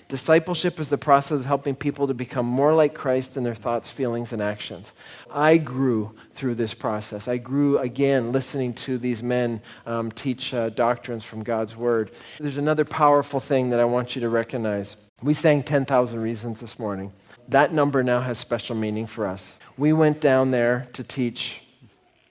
Discipleship is the process of helping people to become more like Christ in their thoughts, feelings, and actions. I grew through this process. I grew, again, listening to these men teach doctrines from God's Word. There's another powerful thing that I want you to recognize. We sang 10,000 Reasons this morning. That number now has special meaning for us. We went down there to teach.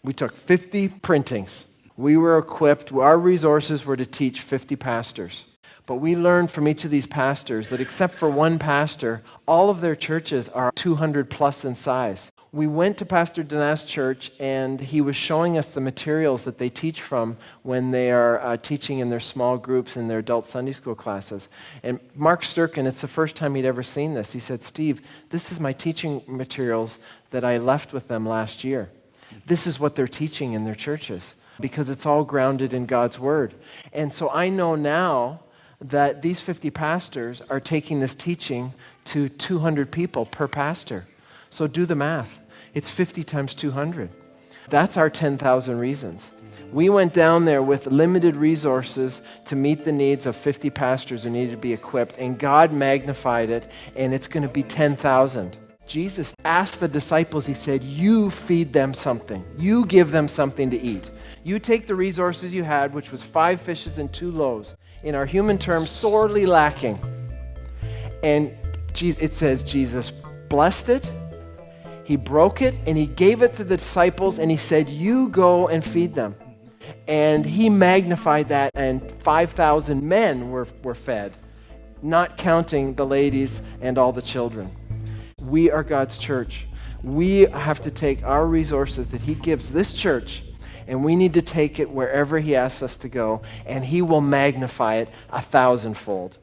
We took 50 printings. We were equipped. Our resources were to teach 50 pastors. But we learned from each of these pastors that except for one pastor, all of their churches are 200 plus in size. We went to Pastor Danas's church, and he was showing us the materials that they teach from when they are teaching in their small groups in their adult Sunday school classes. And Mark Sturkin, it's the first time he'd ever seen this. He said, "Steve, this is my teaching materials that I left with them last year. This is what they're teaching in their churches because it's all grounded in God's Word." And so I know now that these 50 pastors are taking this teaching to 200 people per pastor. So do the math. It's 50 times 200. That's our 10,000 reasons. We went down there with limited resources to meet the needs of 50 pastors who needed to be equipped, and God magnified it, and it's going to be 10,000. Jesus asked the disciples, he said, "You feed them something. You give them something to eat. You take the resources you had, which was 5 fishes and 2 loaves, in our human terms, sorely lacking." And it says Jesus blessed it, he broke it, and he gave it to the disciples, and he said, "You go and feed them." And he magnified that, and 5,000 men were fed, not counting the ladies and all the children. We are God's church. We have to take our resources that he gives this church, and we need to take it wherever he asks us to go, and he will magnify it 1,000-fold.